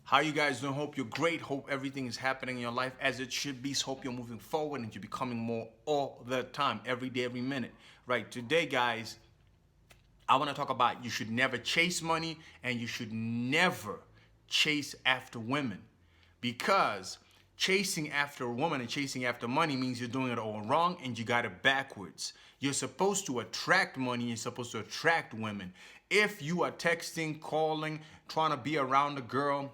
How you guys doing? Hope you're great. Hope everything is happening in your life as it should be. Hope you're moving forward and you're becoming more all the time, every day, every minute. Right, today guys, I want to talk about you should never chase money and you should never chase after women, because chasing after a woman and chasing after money means you're doing it all wrong and you got it backwards. You're supposed to attract money, you're supposed to attract women. If you are texting, calling, trying to be around a girl,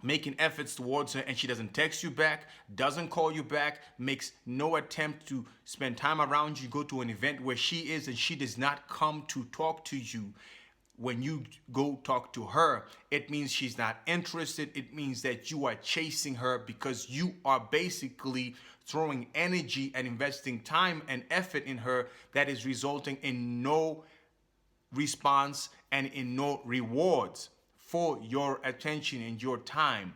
making efforts towards her, and she doesn't text you back, doesn't call you back, makes no attempt to spend time around you, go to an event where she is and she does not come to talk to you, when you go talk to her, it means she's not interested. It means that you are chasing her because you are basically throwing energy and investing time and effort in her that is resulting in no response and in no rewards for your attention and your time.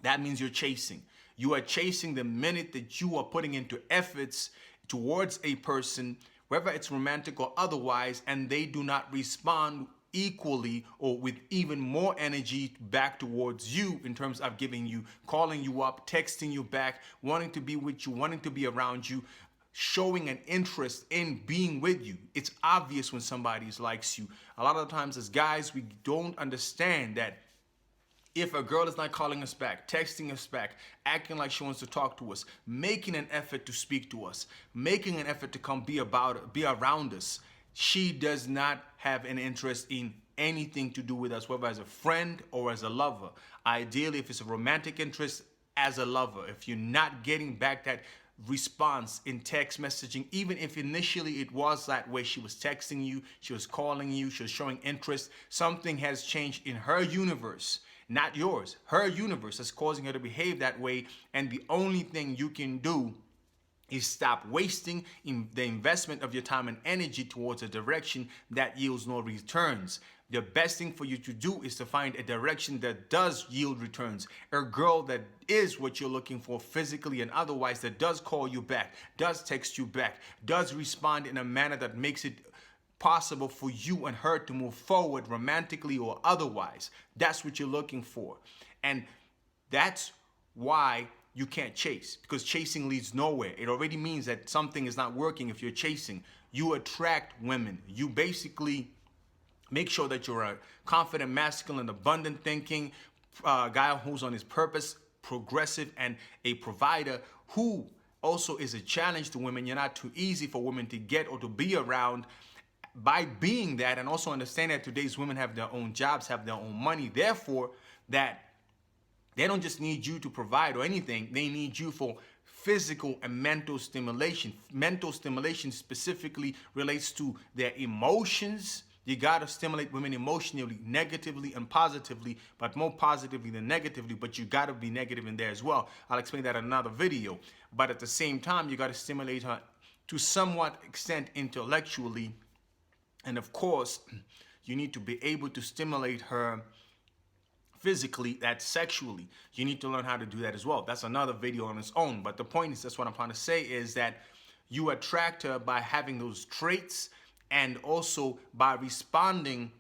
That means you're chasing. You are chasing the minute that you are putting into efforts towards a person, whether it's romantic or otherwise, and they do not respond equally or with even more energy back towards you in terms of giving you, calling you up, texting you back, wanting to be with you, wanting to be around you, showing an interest in being with you. It's obvious when somebody likes you. A lot of the times as guys, we don't understand that if a girl is not calling us back, texting us back, acting like she wants to talk to us, making an effort to speak to us, making an effort to come be around us, she does not have an interest in anything to do with us, whether as a friend or as a lover. Ideally, if it's a romantic interest, as a lover. If you're not getting back that response in text messaging, even if initially it was that way, she was texting you, she was calling you, she was showing interest, something has changed in her universe, not yours. Her universe is causing her to behave that way, and the only thing you can do is stop wasting the investment of your time and energy towards a direction that yields no returns. The best thing for you to do is to find a direction that does yield returns. A girl that is what you're looking for physically and otherwise, that does call you back, does text you back, does respond in a manner that makes it possible for you and her to move forward romantically or otherwise. That's what you're looking for. And that's why you can't chase, because chasing leads nowhere. It already means that something is not working if you're chasing. You attract women. You basically make sure that you're a confident, masculine, abundant thinking guy who's on his purpose, progressive, and a provider who also is a challenge to women. You're not too easy for women to get or to be around. By being that, and also understand that today's women have their own jobs, have their own money, therefore that they don't just need you to provide or anything. They need you for physical and mental stimulation. Mental stimulation specifically relates to their emotions. You got to stimulate women emotionally, negatively and positively, but more positively than negatively, but you got to be negative in there as well. I'll explain that in another video. But at the same time, you got to stimulate her to somewhat extent intellectually. And of course, you need to be able to stimulate her physically, that's sexually. You need to learn how to do that as well. That's another video on its own. But the point is, that's what I'm trying to say, is that you attract her by having those traits and also by responding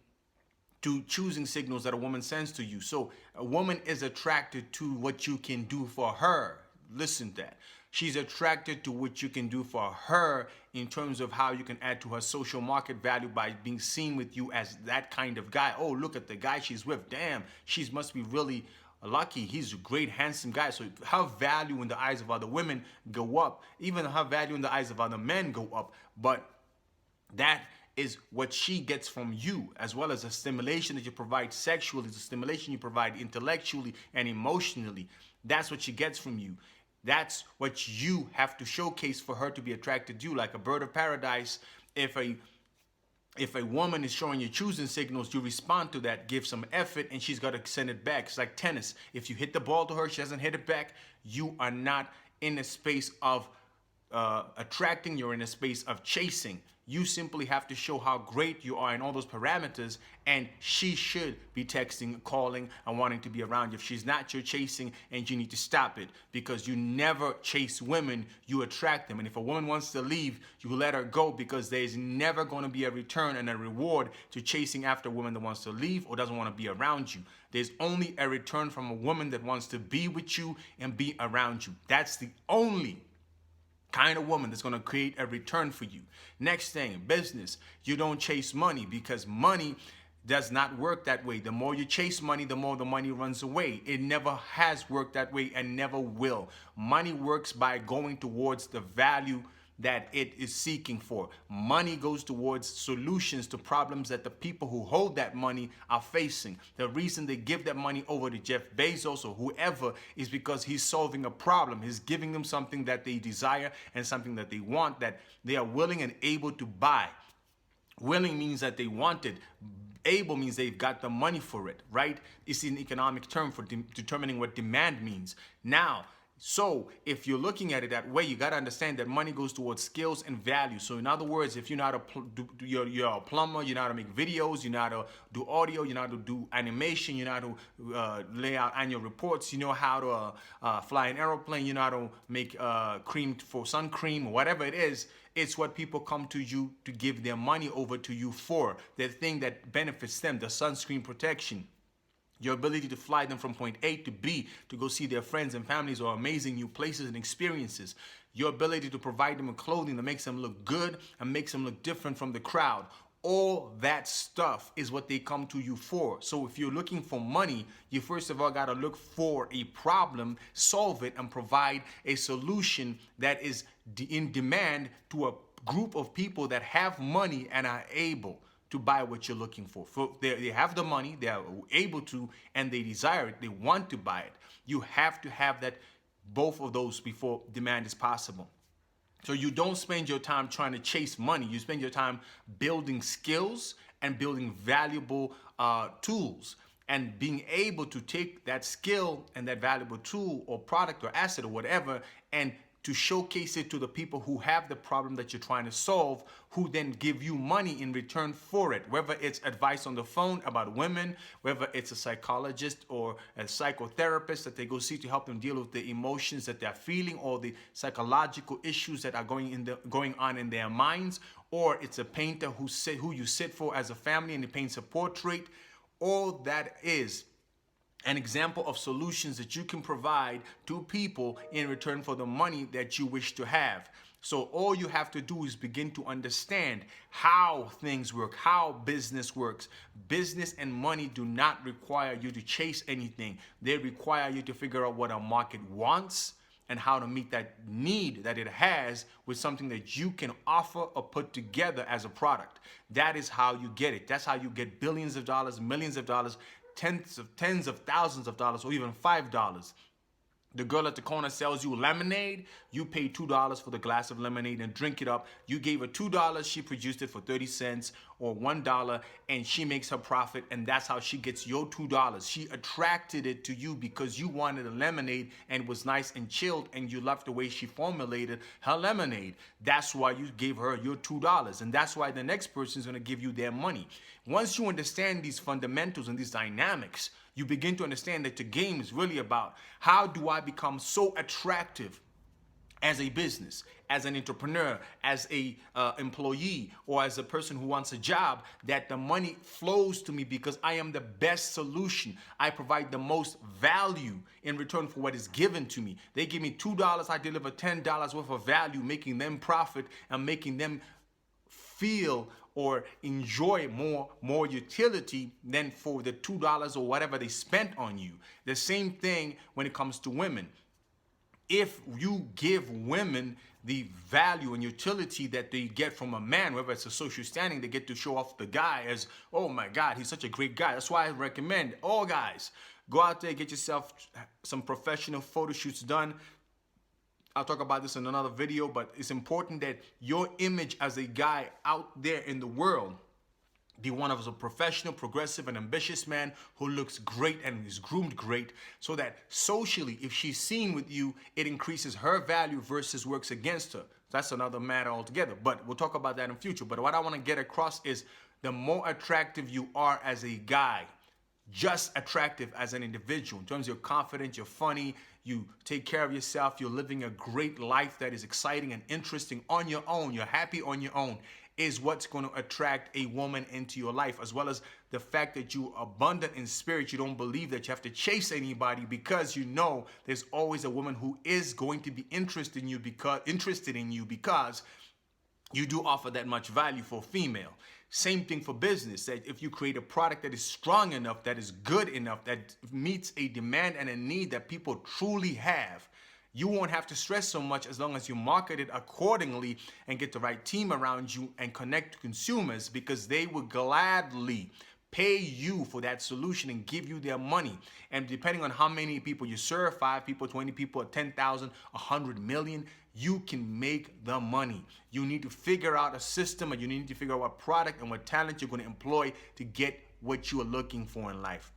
to choosing signals that a woman sends to you. So a woman is attracted to what you can do for her. Listen to that. She's attracted to what you can do for her in terms of how you can add to her social market value by being seen with you as that kind of guy. Oh, look at the guy she's with. Damn, she must be really lucky. He's a great, handsome guy. So her value in the eyes of other women go up. Even her value in the eyes of other men go up. But that is what she gets from you, as well as the stimulation that you provide sexually, the stimulation you provide intellectually and emotionally. That's what she gets from you. That's what you have to showcase for her to be attracted to you. Like a bird of paradise, if a woman is showing you choosing signals, you respond to that, give some effort, and she's got to send it back. It's like tennis. If you hit the ball to her, she doesn't hit it back, you are not in a space of attracting, you're in a space of chasing. You simply have to show how great you are in all those parameters, and she should be texting, calling, and wanting to be around you. If she's not, you're chasing, and you need to stop it, because you never chase women, you attract them. And if a woman wants to leave, you let her go, because there's never going to be a return and a reward to chasing after a woman that wants to leave or doesn't want to be around you. There's only a return from a woman that wants to be with you and be around you. That's the only kind of woman that's going to create a return for you. Next thing, business. You don't chase money, because money does not work that way. The more you chase money, the more the money runs away. It never has worked that way and never will. Money works by going towards the value that it is seeking for. Money goes towards solutions to problems that the people who hold that money are facing. The reason they give that money over to Jeff Bezos or whoever is because he's solving a problem. He's giving them something that they desire and something that they want, that they are willing and able to buy. Willing means that they want it. Able means they've got the money for it, right? It's an economic term for determining what demand means. Now, so if you're looking at it that way, you got to understand that money goes towards skills and value. So in other words, if you know how to you're a plumber, you know how to make videos, you know how to do audio, you know how to do animation, you know how to lay out annual reports, you know how to fly an aeroplane, you know how to make cream for sun cream, or whatever it is. It's what people come to you to give their money over to you for. The thing that benefits them, the sunscreen protection. Your ability to fly them from point A to B to go see their friends and families or amazing new places and experiences. Your ability to provide them with clothing that makes them look good and makes them look different from the crowd. All that stuff is what they come to you for. So if you're looking for money, you first of all got to look for a problem, solve it, and provide a solution that is in demand to a group of people that have money and are able to buy what you're looking for. They have the money, they are able to, and they desire it, they want to buy it. You have to have that, both of those, before demand is possible. So you don't spend your time trying to chase money. You spend your time building skills and building valuable tools, and being able to take that skill and that valuable tool or product or asset or whatever, and to showcase it to the people who have the problem that you're trying to solve, who then give you money in return for it. Whether it's advice on the phone about women, whether it's a psychologist or a psychotherapist that they go see to help them deal with the emotions that they're feeling, or the psychological issues that are going on in their minds, or it's a painter who you sit for as a family and he paints a portrait. All that is an example of solutions that you can provide to people in return for the money that you wish to have. So all you have to do is begin to understand how things work, how business works. Business and money do not require you to chase anything. They require you to figure out what a market wants and how to meet that need that it has with something that you can offer or put together as a product. That is how you get it. That's how you get billions of dollars, millions of dollars, tens of thousands of dollars, or even $5. The girl at the corner sells you lemonade. You pay $2 for the glass of lemonade and drink it up. You gave her $2. She produced it for 30 cents or $1, and she makes her profit, and that's how she gets your $2. She attracted it to you because you wanted a lemonade and it was nice and chilled, and you loved the way she formulated her lemonade. That's why you gave her your $2, and that's why the next person is going to give you their money. Once you understand these fundamentals and these dynamics, you begin to understand that the game is really about, how do I become so attractive as a business, as an entrepreneur, as a employee, or as a person who wants a job, that the money flows to me because I am the best solution. I provide the most value in return for what is given to me. They give me $2, I deliver $10 worth of value, making them profit and making them feel or enjoy more utility than for the $2 or whatever they spent on you. The same thing when it comes to women. If you give women the value and utility that they get from a man, whether it's a social standing, they get to show off the guy as, oh my God, he's such a great guy. That's why I recommend all guys, go out there, get yourself some professional photo shoots done. I'll talk about this in another video, but it's important that your image as a guy out there in the world be one of a professional, progressive, and ambitious man who looks great and is groomed great, so that socially, if she's seen with you, it increases her value versus works against her. That's another matter altogether, but we'll talk about that in future. But what I want to get across is the more attractive you are as a guy, just attractive as an individual, in terms of your confidence, you're funny, you take care of yourself, you're living a great life that is exciting and interesting on your own, you're happy on your own, is what's going to attract a woman into your life, as well as the fact that you're abundant in spirit. You don't believe that you have to chase anybody, because you know there's always a woman who is going to be interested in you because you do offer that much value for a female. Same thing for business. That if you create a product that is strong enough, that is good enough, that meets a demand and a need that people truly have, you won't have to stress so much as long as you market it accordingly and get the right team around you and connect to consumers, because they will gladly pay you for that solution and give you their money. And depending on how many people you serve, 5 people, 20 people, 10,000, 100 million, you can make the money. You need to figure out a system, and you need to figure out what product and what talent you're going to employ to get what you are looking for in life.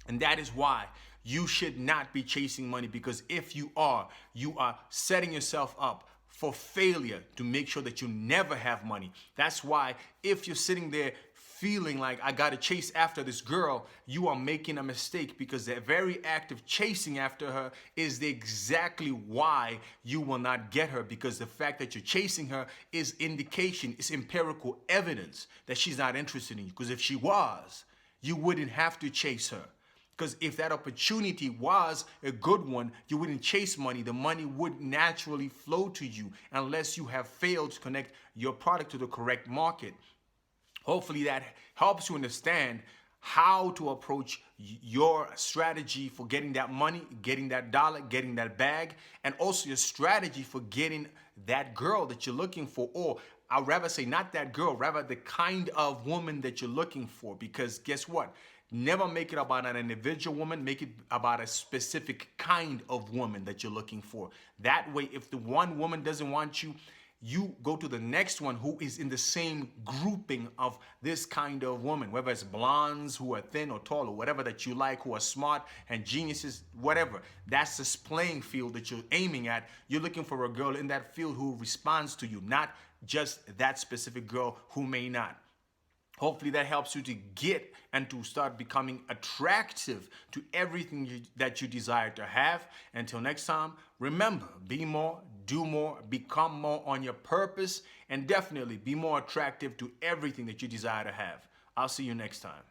And that is why you should not be chasing money, because if you are setting yourself up for failure to make sure that you never have money. That's why if you're sitting there feeling like I gotta chase after this girl, you are making a mistake, because the very act of chasing after her is exactly why you will not get her, because the fact that you're chasing her is indication, it's empirical evidence that she's not interested in you. Because if she was, you wouldn't have to chase her. Because if that opportunity was a good one, you wouldn't chase money. The money would naturally flow to you unless you have failed to connect your product to the correct market. Hopefully that helps you understand how to approach your strategy for getting that money, getting that dollar, getting that bag, and also your strategy for getting that girl that you're looking for, or I'd rather say not that girl, rather the kind of woman that you're looking for. Because guess what? Never make it about an individual woman. Make it about a specific kind of woman that you're looking for. That way, if the one woman doesn't want you, you go to the next one who is in the same grouping of this kind of woman, whether it's blondes who are thin or tall or whatever that you like, who are smart and geniuses, whatever. That's the playing field that you're aiming at. You're looking for a girl in that field who responds to you, not just that specific girl who may not. Hopefully that helps you to get and to start becoming attractive to everything that you desire to have. Until next time, remember, be more, do more, become more on your purpose, and definitely be more attractive to everything that you desire to have. I'll see you next time.